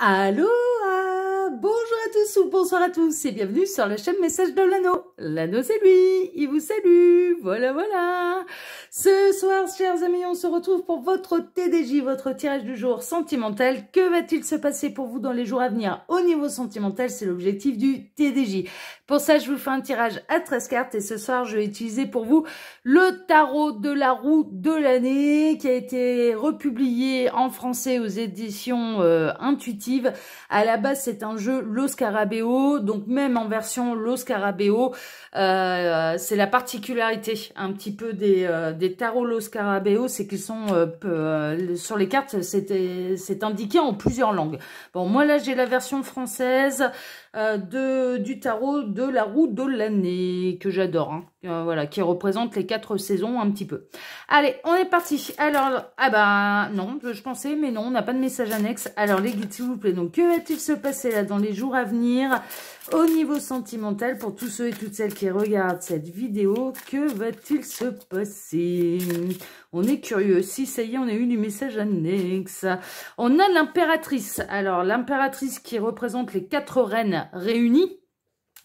Allô, bonjour à tous ou bonsoir à tous et bienvenue sur la chaîne Message de l'Anneau. L'Anneau c'est lui, il vous salue, voilà. Ce soir, chers amis, on se retrouve pour votre TDJ, votre tirage du jour sentimental. Que va-t-il se passer pour vous dans les jours à venir au niveau sentimental? C'est l'objectif du TDJ. Pour ça, je vous fais un tirage à 13 cartes et ce soir, je vais utiliser pour vous le tarot de la roue de l'année qui a été republié en français aux éditions intuitives. À la base, c'est un jeu Lo Scarabeo, donc même en version Lo Scarabeo, c'est la particularité un petit peu des tarots Lo Scarabeo, c'est qu'ils sont sur les cartes, c'est indiqué en plusieurs langues. Bon, moi là, j'ai la version française du tarot de la roue de l'année que j'adore, hein. Voilà, qui représente les 4 saisons un petit peu. Allez, on est parti. Alors, ah bah non, je pensais, mais non, on n'a pas de message annexe. Alors les guides, s'il vous plaît, donc que va-t-il se passer là dans les jours à venir au niveau sentimental pour tous ceux et toutes celles qui regardent cette vidéo? Que va-t-il se passer? On est curieux. Si, ça y est, on a eu du message annexe. On a l'impératrice. Alors, l'impératrice qui représente les 4 reines réunies,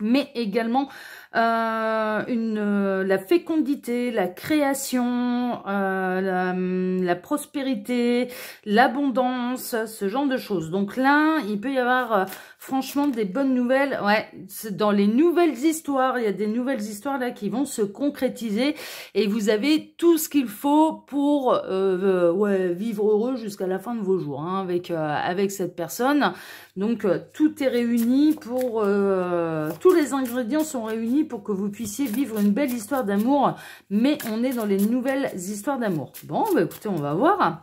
mais également la fécondité, la création, la prospérité, l'abondance, ce genre de choses. Donc là, il peut y avoir franchement des bonnes nouvelles. Ouais, dans les nouvelles histoires, il y a des nouvelles histoires là qui vont se concrétiser et vous avez tout ce qu'il faut pour vivre heureux jusqu'à la fin de vos jours, hein, avec cette personne. Donc tout est réuni pour tous les ingrédients sont réunis pour que vous puissiez vivre une belle histoire d'amour, mais on est dans les nouvelles histoires d'amour. Bon, bah écoutez, on va voir.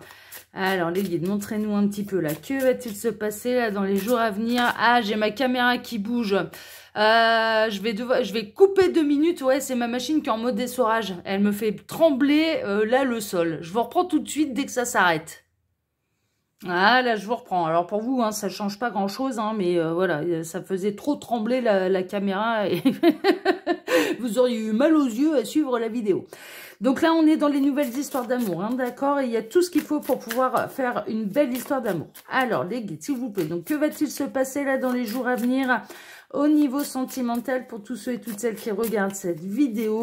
Alors les guides, montrez-nous un petit peu là. Que va-t-il se passer là dans les jours à venir? Ah, j'ai ma caméra qui bouge. Je vais couper 2 minutes. Ouais, c'est ma machine qui est en mode essorage. Elle me fait trembler là le sol. Je vous reprends tout de suite dès que ça s'arrête. Ah, là, je vous reprends. Alors, pour vous, hein, ça change pas grand-chose, hein, mais voilà, ça faisait trop trembler la caméra et vous auriez eu mal aux yeux à suivre la vidéo. Donc là, on est dans les nouvelles histoires d'amour, hein, d'accord? Et il y a tout ce qu'il faut pour pouvoir faire une belle histoire d'amour. Alors, les guides, s'il vous plaît. Donc, que va-t-il se passer là dans les jours à venir au niveau sentimental pour tous ceux et toutes celles qui regardent cette vidéo?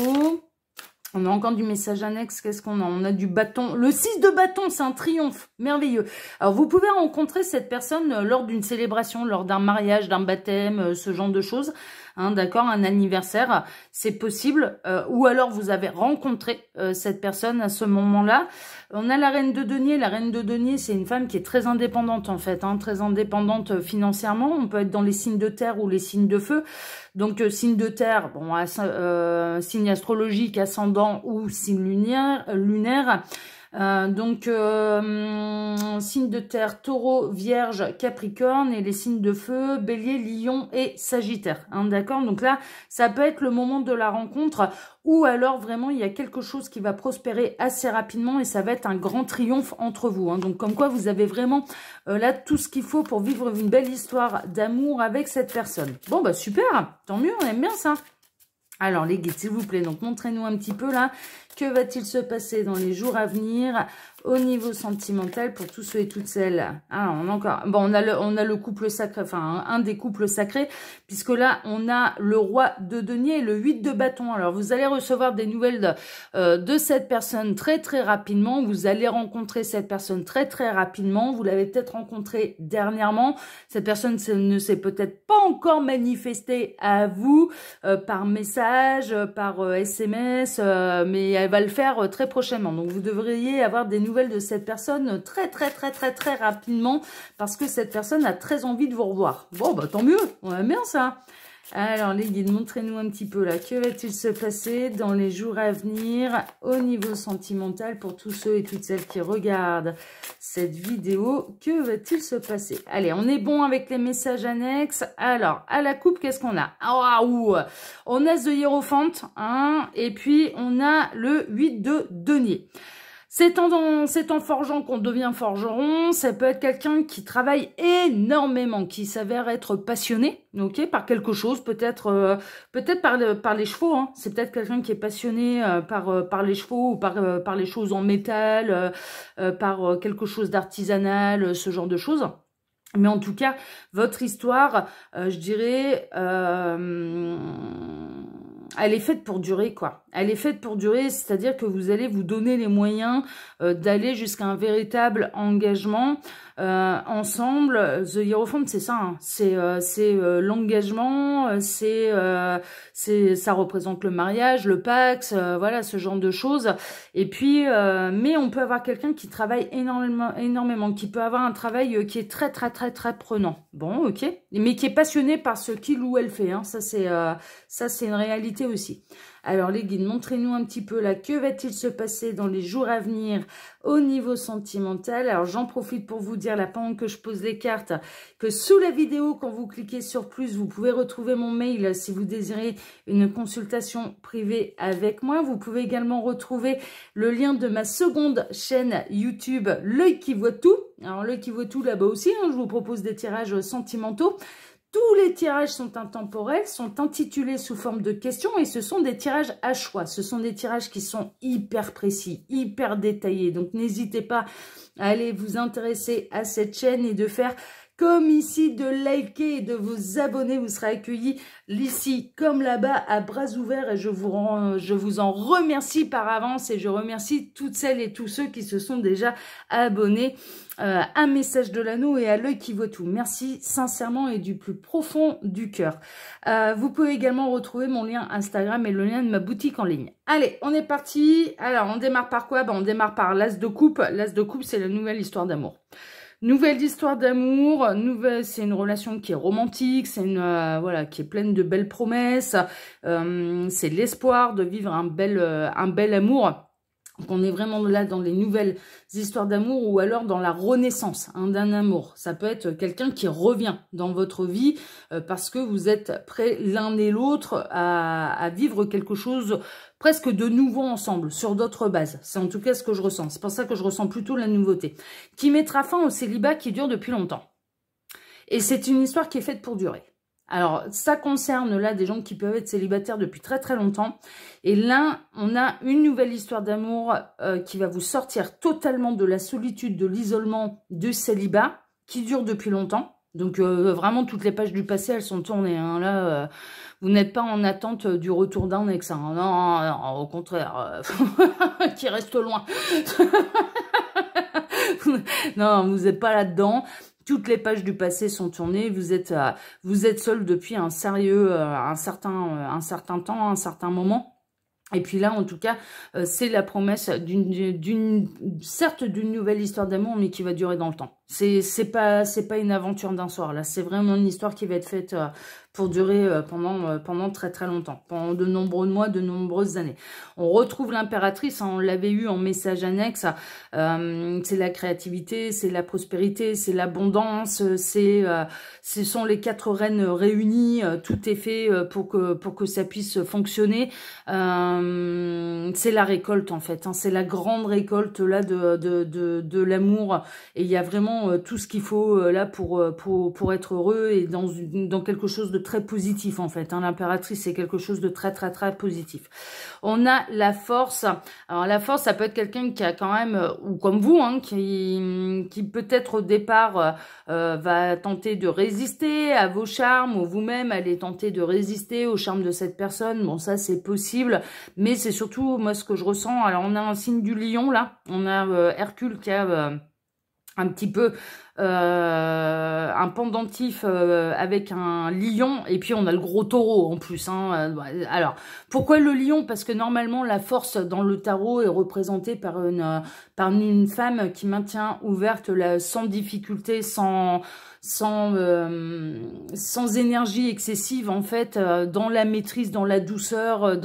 On a encore du message annexe. Qu'est-ce qu'on a? On a du bâton. Le 6 de bâton, c'est un triomphe. Merveilleux. Alors, vous pouvez rencontrer cette personne lors d'une célébration, lors d'un mariage, d'un baptême, ce genre de choses. Hein, d'accord, un anniversaire, c'est possible. Ou alors, vous avez rencontré cette personne à ce moment-là. On a la reine de denier. La reine de denier, c'est une femme qui est très indépendante, en fait. Hein, très indépendante financièrement. On peut être dans les signes de terre ou les signes de feu. Donc, signe de terre, bon, signe astrologique, ascendant ou signe lunaire. Signe de terre, taureau, vierge, capricorne, et les signes de feu, bélier, lion et sagittaire. Hein, d'accord? Donc là, ça peut être le moment de la rencontre, ou alors vraiment, il y a quelque chose qui va prospérer assez rapidement, et ça va être un grand triomphe entre vous. Hein. Donc comme quoi, vous avez vraiment là tout ce qu'il faut pour vivre une belle histoire d'amour avec cette personne. Bon, bah super, tant mieux, on aime bien ça. Alors les guides, s'il vous plaît, donc montrez-nous un petit peu là, que va-t-il se passer dans les jours à venir au niveau sentimental pour tous ceux et toutes celles. Ah, on a encore, bon, on a le couple sacré, enfin un des couples sacrés, puisque là on a le roi de denier et le 8 de bâton. Alors vous allez recevoir des nouvelles de cette personne très très rapidement. Vous allez rencontrer cette personne très très rapidement. Vous l'avez peut-être rencontrée dernièrement. Cette personne ne s'est peut-être pas encore manifestée à vous par message, par SMS, mais elle va le faire très prochainement. Donc vous devriez avoir des nouvelles de cette personne très rapidement, parce que cette personne a très envie de vous revoir. Bon, bah tant mieux, on aime bien ça. Alors les guides, montrez-nous un petit peu là, que va-t-il se passer dans les jours à venir au niveau sentimental pour tous ceux et toutes celles qui regardent cette vidéo? Que va-t-il se passer? Allez, on est bon avec les messages annexes. Alors, à la coupe, qu'est-ce qu'on a? Waouh! On a The Hierophant, hein, et puis on a le 8 de denier. C'est en forgeant qu'on devient forgeron. Ça peut être quelqu'un qui travaille énormément, qui s'avère être passionné, ok, par quelque chose, peut-être par les chevaux. Hein. C'est peut-être quelqu'un qui est passionné par les chevaux ou par les choses en métal, par quelque chose d'artisanal, ce genre de choses. Mais en tout cas, votre histoire, je dirais, elle est faite pour durer, quoi. Elle est faite pour durer, c'est-à-dire que vous allez vous donner les moyens d'aller jusqu'à un véritable engagement ensemble. The Hierophant, c'est ça, hein. C'est l'engagement, ça représente le mariage, le Pax, voilà, ce genre de choses. Et puis, mais on peut avoir quelqu'un qui travaille énormément, qui peut avoir un travail qui est très prenant. Bon, ok, mais qui est passionné par ce qu'il ou elle fait, hein. Ça, c'est une réalité aussi. Alors les guides, montrez-nous un petit peu là, que va-t-il se passer dans les jours à venir au niveau sentimental. Alors j'en profite pour vous dire là, pendant que je pose les cartes, que sous la vidéo, quand vous cliquez sur plus, vous pouvez retrouver mon mail si vous désirez une consultation privée avec moi. Vous pouvez également retrouver le lien de ma seconde chaîne YouTube, L'œil qui voit tout. Alors L'œil qui voit tout là-bas aussi, hein, je vous propose des tirages sentimentaux. Tous les tirages sont intemporels, sont intitulés sous forme de questions et ce sont des tirages à choix. Ce sont des tirages qui sont hyper précis, hyper détaillés. Donc n'hésitez pas à aller vous intéresser à cette chaîne et de faire comme ici, de liker et de vous abonner. Vous serez accueillis ici comme là-bas à bras ouverts et je vous en remercie par avance et je remercie toutes celles et tous ceux qui se sont déjà abonnés à Message de l'Anneau et à L'œil qui voit tout. Merci sincèrement et du plus profond du cœur. Vous pouvez également retrouver mon lien Instagram et le lien de ma boutique en ligne. Allez, on est parti. Alors, on démarre par quoi? On démarre par l'As de coupe. L'As de coupe, c'est la nouvelle histoire d'amour. Nouvelle histoire d'amour, c'est une relation qui est romantique, c'est une voilà, qui est pleine de belles promesses. C'est l'espoir de vivre un bel amour. Donc on est vraiment là dans les nouvelles histoires d'amour ou alors dans la renaissance d'un amour. Ça peut être quelqu'un qui revient dans votre vie parce que vous êtes prêts l'un et l'autre à vivre quelque chose presque de nouveau ensemble, sur d'autres bases. C'est en tout cas ce que je ressens. C'est pour ça que je ressens plutôt la nouveauté. Qui mettra fin au célibat qui dure depuis longtemps. Et c'est une histoire qui est faite pour durer. Alors, ça concerne là des gens qui peuvent être célibataires depuis très longtemps. Et là, on a une nouvelle histoire d'amour qui va vous sortir totalement de la solitude, de l'isolement, du célibat, qui dure depuis longtemps. Donc, vraiment, toutes les pages du passé, elles sont tournées. Hein. Là, vous n'êtes pas en attente du retour d'un ex. Hein. Non, au contraire, qui reste loin. Non, vous n'êtes pas là-dedans. Toutes les pages du passé sont tournées. Vous êtes seul depuis un certain temps, un certain moment. Et puis là, en tout cas, c'est la promesse certes d'une nouvelle histoire d'amour, mais qui va durer dans le temps. C'est pas une aventure d'un soir. Là, c'est vraiment une histoire qui va être faite pour durer pendant très longtemps, pendant de nombreux mois, de nombreuses années. On retrouve l'impératrice, hein, on l'avait eu en message annexe. C'est la créativité, c'est la prospérité, c'est l'abondance, ce sont les 4 reines réunies. Tout est fait pour que ça puisse fonctionner. C'est la récolte en fait, hein, c'est la grande récolte là de l'amour. Et il y a vraiment tout ce qu'il faut là pour être heureux et dans quelque chose de très positif en fait. Hein. L'impératrice, c'est quelque chose de très positif. On a la force. Alors la force, ça peut être quelqu'un qui a quand même, ou comme vous, hein, qui peut-être au départ va tenter de résister à vos charmes, ou vous-même allez tenter de résister au charme de cette personne. Bon, ça c'est possible, mais c'est surtout moi ce que je ressens. Alors on a un signe du lion là, on a Hercule qui a un petit peu un pendentif avec un lion, et puis on a le gros taureau en plus. Hein. Alors, pourquoi le lion? Parce que normalement, la force dans le tarot est représentée par une femme qui maintient ouverte sans difficulté, sans énergie excessive en fait, dans la maîtrise, dans la douceur, elle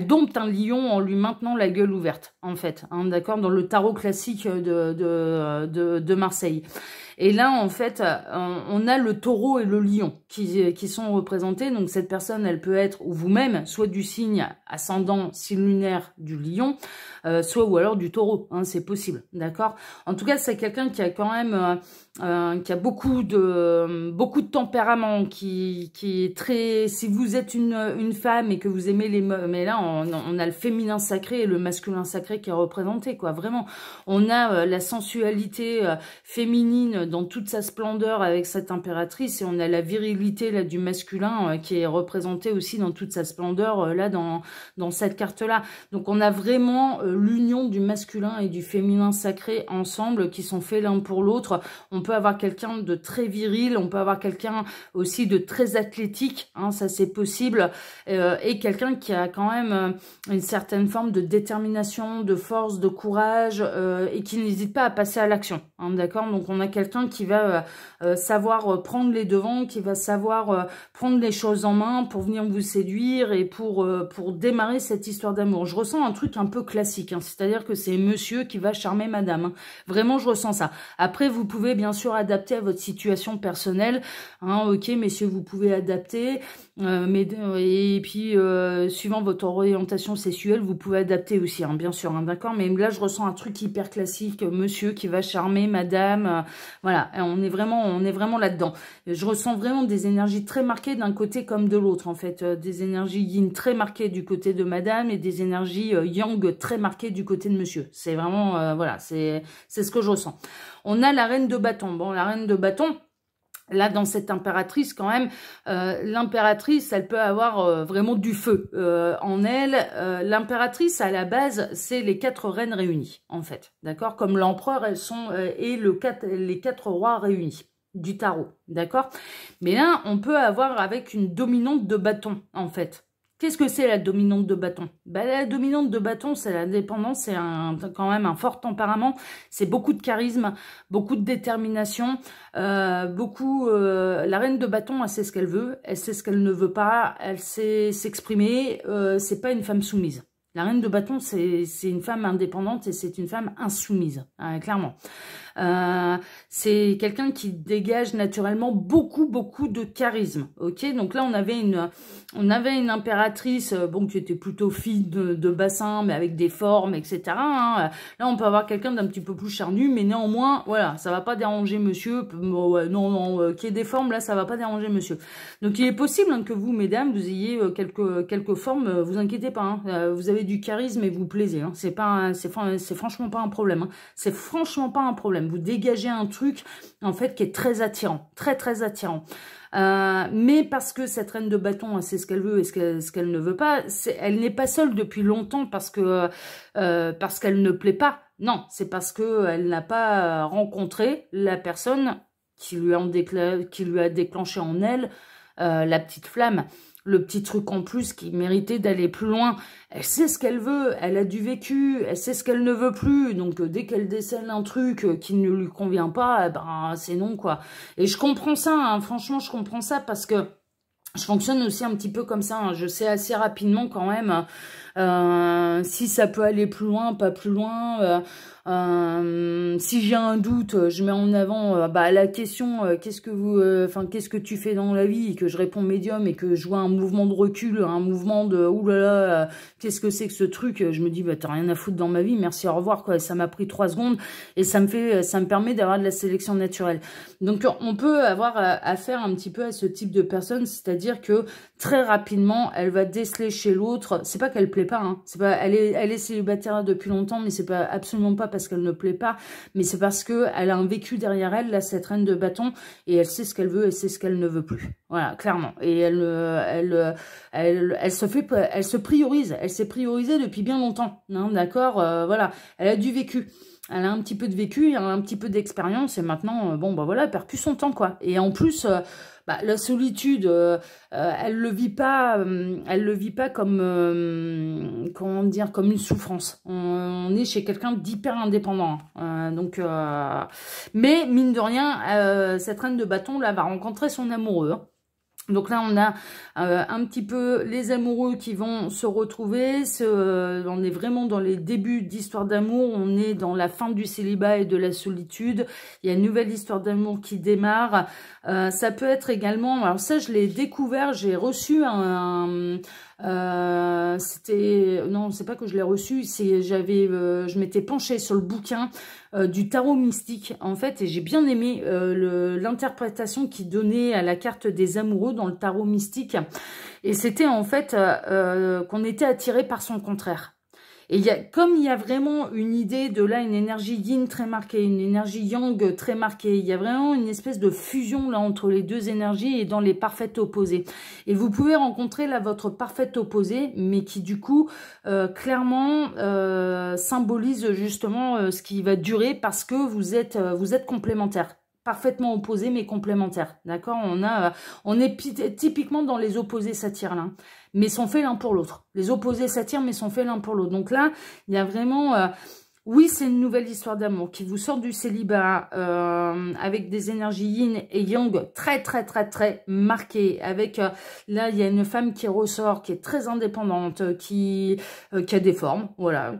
dompte un lion en lui maintenant la gueule ouverte en fait, hein, d'accord, dans le tarot classique de Marseille. Et là, en fait, on a le taureau et le lion qui sont représentés. Donc, cette personne, elle peut être, ou vous-même, soit du signe ascendant, signe lunaire du lion, soit ou alors du taureau, hein, c'est possible, d'accord? En tout cas, c'est quelqu'un qui a quand même, qui a beaucoup de tempérament, qui est très... Si vous êtes une femme et que vous aimez les... Mais là, on a le féminin sacré et le masculin sacré qui est représenté, quoi, vraiment. On a la sensualité féminine dans toute sa splendeur avec cette impératrice, et on a la virilité là du masculin qui est représentée aussi dans toute sa splendeur là dans cette carte-là. Donc on a vraiment l'union du masculin et du féminin sacré ensemble qui sont faits l'un pour l'autre. On peut avoir quelqu'un de très viril, on peut avoir quelqu'un aussi de très athlétique, hein, ça c'est possible, et quelqu'un qui a quand même une certaine forme de détermination, de force, de courage, et qui n'hésite pas à passer à l'action, hein, d'accord? Donc on a quelqu'un qui va savoir prendre les devants, qui va savoir prendre les choses en main pour venir vous séduire et pour démarrer cette histoire d'amour. Je ressens un truc un peu classique, hein, c'est-à-dire que c'est monsieur qui va charmer madame, hein. Vraiment, je ressens ça. Après, vous pouvez bien sûr adapter à votre situation personnelle, hein, ok, messieurs, vous pouvez adapter, et puis suivant votre orientation sexuelle, vous pouvez adapter aussi, hein, bien sûr, hein, d'accord? Mais là, je ressens un truc hyper classique, monsieur qui va charmer madame, voilà, on est vraiment là-dedans. Je ressens vraiment des énergies très marquées d'un côté comme de l'autre, en fait, des énergies yin très marquées du côté de madame et des énergies yang très marquées du côté de monsieur. C'est vraiment, voilà, c'est ce que je ressens. On a la reine de bâton. Bon, la reine de bâton, là, dans cette impératrice, quand même, l'impératrice, elle peut avoir vraiment du feu en elle. L'impératrice, à la base, c'est les 4 reines réunies, en fait. D'accord? Comme l'empereur, elles sont et les 4 rois réunis du tarot. D'accord? Mais là, on peut avoir avec une dominante de bâton, en fait. Qu'est-ce que c'est la dominante de bâton? Ben, la dominante de bâton, c'est l'indépendance, c'est quand même un fort tempérament, c'est beaucoup de charisme, beaucoup de détermination, la reine de bâton, elle sait ce qu'elle veut, elle sait ce qu'elle ne veut pas, elle sait s'exprimer, c'est pas une femme soumise. La reine de bâton, c'est une femme indépendante et c'est une femme insoumise, hein, clairement. C'est quelqu'un qui dégage naturellement beaucoup de charisme, ok? Donc là, on avait une impératrice, bon, qui était plutôt fille de bassin, mais avec des formes, etc., hein. Là, on peut avoir quelqu'un d'un petit peu plus charnu, mais néanmoins, voilà, ça va pas déranger monsieur. Non, qui ait des formes, là, ça va pas déranger monsieur. Donc, il est possible, hein, que vous, mesdames, vous ayez quelques formes, vous inquiétez pas, hein. Vous avez du charisme et vous plaisez, hein. C'est franchement pas un problème, hein. C'est franchement pas un problème. Vous dégagez un truc, en fait, qui est très attirant, très attirant. Mais parce que cette reine de bâton, elle sait ce qu'elle veut et ce qu'elle ne veut pas, elle n'est pas seule depuis longtemps parce qu'elle ne plaît pas. Non, c'est parce qu'elle n'a pas rencontré la personne qui lui a déclenché en elle la petite flamme. Le petit truc en plus qui méritait d'aller plus loin. Elle sait ce qu'elle veut, elle a du vécu, elle sait ce qu'elle ne veut plus. Donc dès qu'elle décèle un truc qui ne lui convient pas, ben c'est non, quoi. Et je comprends ça, hein, franchement je comprends ça parce que je fonctionne aussi un petit peu comme ça, hein. Je sais assez rapidement quand même si ça peut aller plus loin, pas plus loin. Si j'ai un doute, je mets en avant la question qu'est-ce que tu fais dans la vie, et que je réponds médium et que je vois un mouvement de recul, un mouvement de oulala, qu'est-ce que c'est que ce truc, je me dis bah t'as rien à foutre dans ma vie, merci, au revoir, quoi. Ça m'a pris 3 secondes et ça me permet d'avoir de la sélection naturelle. Donc on peut avoir affaire un petit peu à ce type de personne, c'est-à-dire que très rapidement elle va déceler chez l'autre. C'est pas qu'elle plaît pas, hein. C'est pas, elle est célibataire depuis longtemps, mais c'est pas absolument pas parce qu'elle ne plaît pas, mais c'est parce que elle a un vécu derrière elle, là, cette reine de bâton, et elle sait ce qu'elle veut et sait ce qu'elle ne veut plus. Voilà, clairement. Et elle se priorise. Elle s'est priorisée depuis bien longtemps, hein, d'accord, voilà. Elle a du vécu. Elle a un petit peu de vécu, elle a un petit peu d'expérience, et maintenant, bon, bah voilà, elle perd plus son temps, quoi. Et en plus, la solitude, elle le vit pas comme, comment dire, comme une souffrance. On est chez quelqu'un d'hyper indépendant. Mais mine de rien, cette reine de bâton, là, va rencontrer son amoureux, hein. Donc là, on a un petit peu les amoureux qui vont se retrouver. On est vraiment dans les débuts d'histoire d'amour. On est dans la fin du célibat et de la solitude. Il y a une nouvelle histoire d'amour qui démarre. Ça peut être également... Alors ça, je l'ai découvert. J'ai reçu c'était... Non, c'est pas que je l'ai reçu. Je m'étais penchée sur le bouquin du tarot mystique, en fait, et j'ai bien aimé l'interprétation qu'il donnait à la carte des amoureux dans le tarot mystique. Et c'était en fait qu'on était attiré par son contraire. Et comme il y a vraiment une idée de là, une énergie yin très marquée, une énergie yang très marquée, il y a vraiment une espèce de fusion là entre les deux énergies et dans les parfaits opposés. Et vous pouvez rencontrer là votre parfait opposé, mais qui du coup clairement symbolise justement ce qui va durer parce que vous êtes complémentaires. Parfaitement opposés mais complémentaires, d'accord? On est typiquement dans les opposés s'attirent là, mais sont faits l'un pour l'autre. Les opposés s'attirent mais sont faits l'un pour l'autre. Donc là, il y a vraiment... oui, c'est une nouvelle histoire d'amour qui vous sort du célibat avec des énergies yin et yang très, très, très, très marquées. Avec, là, il y a une femme qui ressort, qui est très indépendante, qui a des formes, voilà.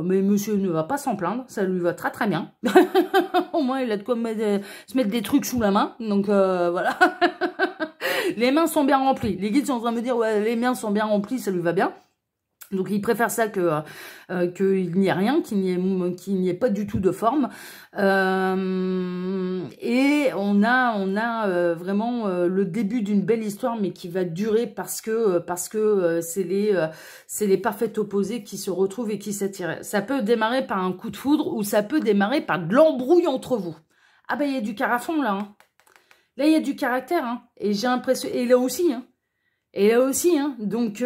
Mais monsieur ne va pas s'en plaindre, ça lui va très, très bien. Au moins, il a de quoi se mettre des trucs sous la main, donc voilà. Les mains sont bien remplies. Les guides sont en train de me dire, ouais, les mains sont bien remplies, ça lui va bien. Donc il préfère ça que qu'il n'y ait rien, qu'il n'y ait pas du tout de forme. Et on a vraiment le début d'une belle histoire, mais qui va durer parce que c'est les parfaits opposés qui se retrouvent et qui s'attirent. Ça peut démarrer par un coup de foudre ou ça peut démarrer par de l'embrouille entre vous. Ah ben il y a du carafon là. Hein. Là il y a du caractère. Hein. Et j'ai l'impression, et là aussi. Hein. Et là aussi, hein, donc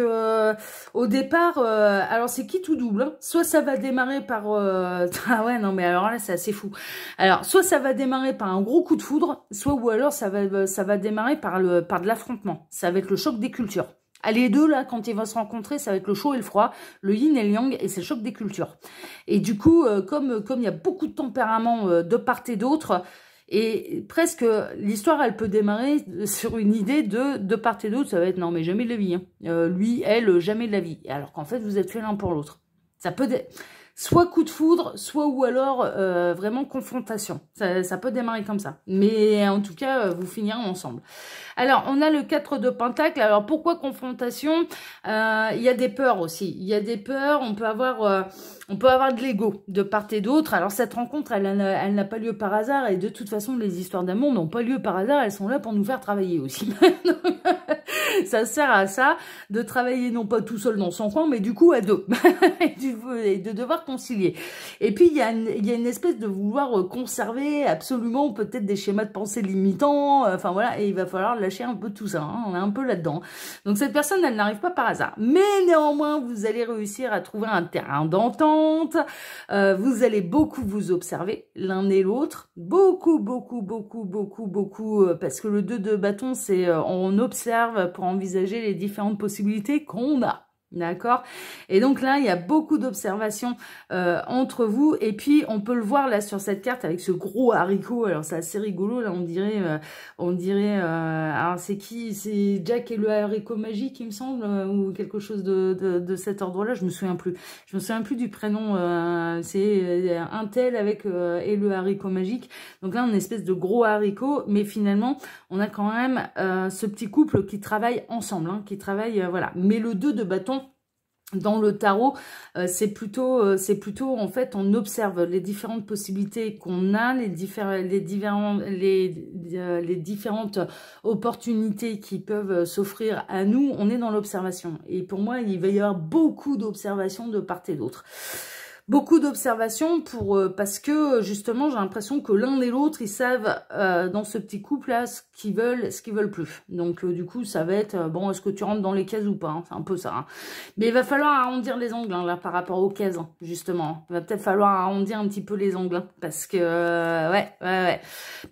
au départ, alors c'est qui tout double, hein, soit ça va démarrer par... ah ouais, non mais alors là c'est assez fou. Alors, soit ça va démarrer par un gros coup de foudre, soit ou alors ça va démarrer par de l'affrontement. Ça va être le choc des cultures. Ah, les deux, là, quand ils vont se rencontrer, ça va être le chaud et le froid, le yin et le yang, et c'est le choc des cultures. Et du coup, comme il y a beaucoup de tempéraments de part et d'autre... Et presque, l'histoire, elle peut démarrer sur une idée de part et d'autre. Ça va être, non, mais jamais de la vie. Hein. Lui, elle, jamais de la vie. Alors qu'en fait, vous êtes fait l'un pour l'autre. Ça peut... Soit coup de foudre, soit ou alors vraiment confrontation. Ça peut démarrer comme ça. Mais en tout cas, vous finirez ensemble. Alors, on a le 4 de Pentacle. Alors, pourquoi confrontation? Il y a des peurs aussi. Il y a des peurs. On peut avoir de l'ego de part et d'autre. Alors, cette rencontre, elle n'a pas lieu par hasard. Et de toute façon, les histoires d'amour n'ont pas lieu par hasard. Elles sont là pour nous faire travailler aussi. Ça sert à ça, de travailler non pas tout seul dans son coin, mais du coup à deux. Et de devoir concilier. Et puis, il y a une espèce de vouloir conserver absolument peut-être des schémas de pensée limitants. Enfin, voilà. Et il va falloir lâcher un peu tout ça. Hein, on est un peu là-dedans. Donc, cette personne, elle n'arrive pas par hasard. Mais néanmoins, vous allez réussir à trouver un terrain d'entente. Vous allez beaucoup vous observer l'un et l'autre. Beaucoup, parce que le 2 de bâton, c'est on observe pour envisager les différentes possibilités qu'on a. D'accord? Et donc là, il y a beaucoup d'observations entre vous. Et puis, on peut le voir là sur cette carte avec ce gros haricot. Alors, c'est assez rigolo. Là, on dirait alors, c'est qui? C'est Jack et le haricot magique, il me semble, ou quelque chose de cet ordre-là. Je me souviens plus. Je me souviens plus du prénom. C'est un tel avec et le haricot magique. Donc là, on a une espèce de gros haricot. Mais finalement, on a quand même ce petit couple qui travaille ensemble. Hein, qui travaille, voilà. Mais le 2 de bâton, dans le tarot, c'est plutôt en fait on observe les différentes possibilités qu'on a, les différentes opportunités qui peuvent s'offrir à nous. On est dans l'observation et pour moi il va y avoir beaucoup d'observations de part et d'autre. Beaucoup d'observations parce que justement j'ai l'impression que l'un et l'autre ils savent dans ce petit couple là ce qu'ils veulent plus. Donc du coup ça va être bon, est-ce que tu rentres dans les cases ou pas, hein, c'est un peu ça. Hein. Mais il va falloir arrondir les angles hein, là par rapport aux cases hein, justement. Il va peut-être falloir arrondir un petit peu les angles hein, parce que ouais.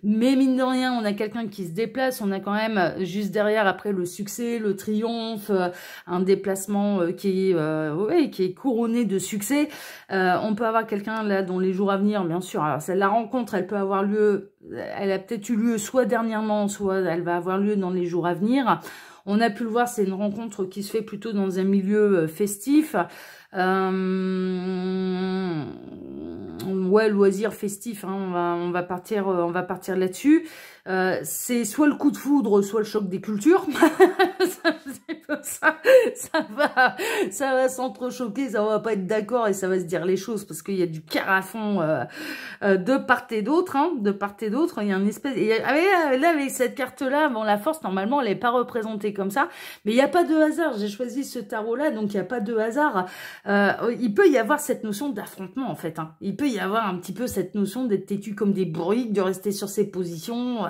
Mais Mais mine de rien, on a quelqu'un qui se déplace, on a quand même juste derrière après le succès, le triomphe, un déplacement qui est couronné de succès. On peut avoir quelqu'un là dans les jours à venir, bien sûr. Alors la rencontre, elle peut avoir lieu, elle a peut-être eu lieu soit dernièrement, soit elle va avoir lieu dans les jours à venir. On a pu le voir, c'est une rencontre qui se fait plutôt dans un milieu festif. Ouais, loisir festif, hein, on va partir là-dessus. C'est soit le coup de foudre, soit le choc des cultures. Ça va s'entrechoquer, ça va pas être d'accord et ça va se dire les choses parce qu'il y a du carafon de part et d'autre, hein, de part et d'autre. Il y a une espèce. Là, avec cette carte-là, bon, la force normalement, elle est pas représentée comme ça, mais il n'y a pas de hasard. J'ai choisi ce tarot-là, donc il n'y a pas de hasard. Il peut y avoir cette notion d'affrontement en fait. Hein. Il peut y avoir un petit peu cette notion d'être têtu comme des bourriques, de rester sur ses positions.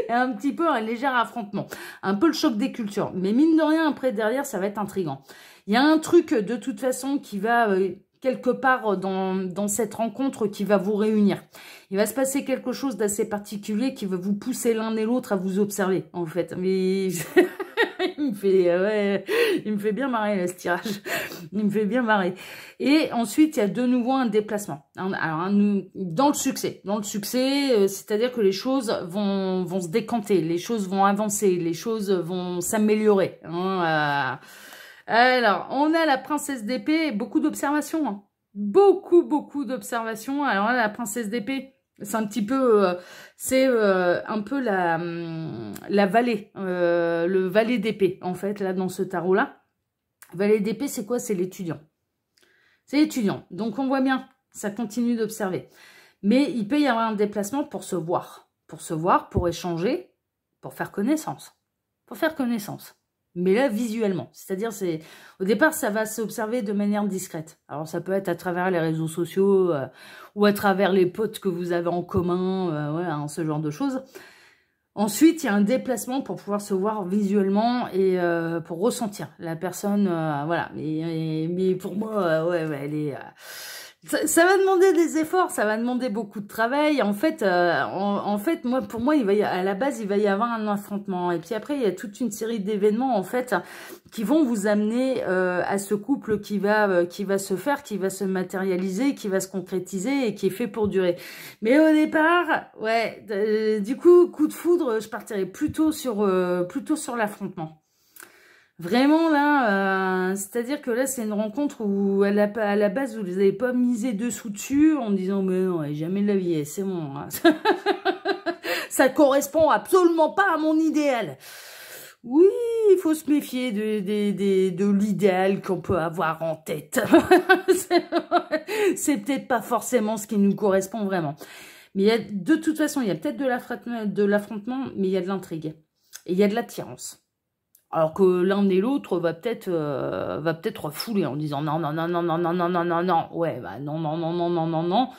Et un petit peu un léger affrontement. Un peu le choc des cultures. Mais mine de rien, après, derrière, ça va être intriguant. Il y a un truc, de toute façon, qui va... quelque part dans cette rencontre qui va vous réunir. Il va se passer quelque chose d'assez particulier qui va vous pousser l'un et l'autre à vous observer, en fait. Mais il me fait bien marrer, là, ce tirage. Il me fait bien marrer. Et ensuite, il y a de nouveau un déplacement. Alors, dans le succès. Dans le succès, c'est-à-dire que les choses vont se décanter, les choses vont avancer, les choses vont s'améliorer. Hein, alors, on a la princesse d'épée, beaucoup d'observations. Hein. Beaucoup d'observations. Alors là, la princesse d'épée, c'est un petit peu... c'est un peu la vallée, le valet d'épée, en fait, là, dans ce tarot-là. Valet d'épée, c'est quoi? C'est l'étudiant. C'est l'étudiant. Donc, on voit bien, ça continue d'observer. Mais il peut y avoir un déplacement pour se voir. Pour se voir, pour échanger, pour faire connaissance. Pour faire connaissance. Mais là, visuellement. C'est-à-dire, au départ, ça va s'observer de manière discrète. Alors, ça peut être à travers les réseaux sociaux ou à travers les potes que vous avez en commun, voilà, hein, ce genre de choses. Ensuite, il y a un déplacement pour pouvoir se voir visuellement et pour ressentir la personne. Voilà. Mais pour moi, ouais, elle est... Ça va demander des efforts, ça va demander beaucoup de travail. En fait, pour moi, à la base, il va y avoir un affrontement. Et puis après, il y a toute une série d'événements, en fait, qui vont vous amener à ce couple qui va se faire, qui va se matérialiser, qui va se concrétiser et qui est fait pour durer. Mais au départ, ouais, du coup de foudre, je partirais plutôt sur l'affrontement. Vraiment là, c'est-à-dire que là c'est une rencontre où à la base vous n'avez pas misé dessus en disant mais non, jamais de la vie, c'est bon. Hein. Ça correspond absolument pas à mon idéal. Oui, il faut se méfier de l'idéal qu'on peut avoir en tête. C'est peut-être pas forcément ce qui nous correspond vraiment. Mais de toute façon, il y a peut-être de l'affrontement, mais il y a de l'intrigue. Et il y a de l'attirance. Alors que l'un et l'autre va peut-être refouler en disant non. Ouais, bah non.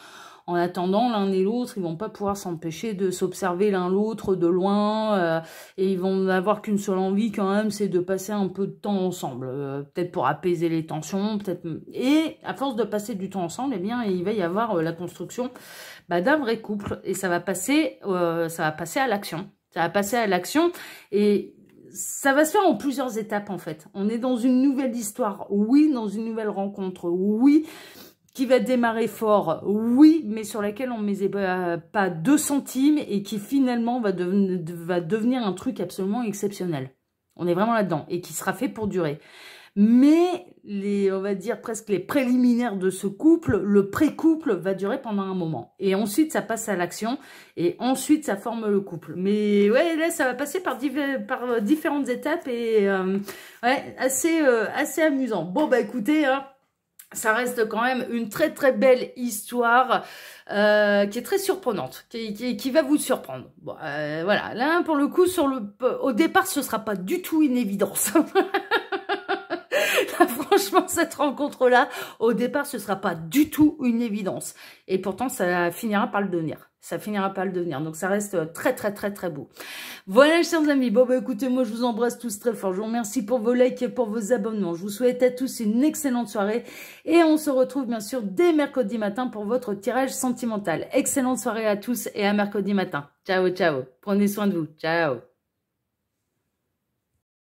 En attendant, l'un et l'autre, ils vont pas pouvoir s'empêcher de s'observer l'un l'autre de loin. Et ils vont n'avoir qu'une seule envie quand même, c'est de passer un peu de temps ensemble. Peut-être pour apaiser les tensions, peut-être. Et à force de passer du temps ensemble, eh bien, il va y avoir la construction d'un vrai couple. Et ça va passer à l'action. Ça va passer à l'action et... ça va se faire en plusieurs étapes, en fait. On est dans une nouvelle histoire, oui, dans une nouvelle rencontre, oui, qui va démarrer fort, oui, mais sur laquelle on ne met pas 2 centimes et qui finalement va devenir un truc absolument exceptionnel. On est vraiment là-dedans et qui sera fait pour durer. Mais on va dire presque les préliminaires de ce couple, le pré-couple va durer pendant un moment. Et ensuite, ça passe à l'action. Et ensuite, ça forme le couple. Mais ouais, là, ça va passer par différentes étapes et ouais, assez amusant. Bon, bah écoutez, hein, ça reste quand même une très très belle histoire qui est très surprenante, qui va vous surprendre. Bon, voilà, là, pour le coup, au départ, ce sera pas du tout une évidence. Là, franchement, franchement, cette rencontre-là, au départ, ce sera pas du tout une évidence. Et pourtant, ça finira par le devenir. Ça finira par le devenir. Donc, ça reste très, très, très, très beau. Voilà, chers amis. Bon, bah, écoutez, moi, je vous embrasse tous très fort. Je vous remercie pour vos likes et pour vos abonnements. Je vous souhaite à tous une excellente soirée. Et on se retrouve, bien sûr, dès mercredi matin pour votre tirage sentimental. Excellente soirée à tous et à mercredi matin. Ciao, ciao. Prenez soin de vous. Ciao.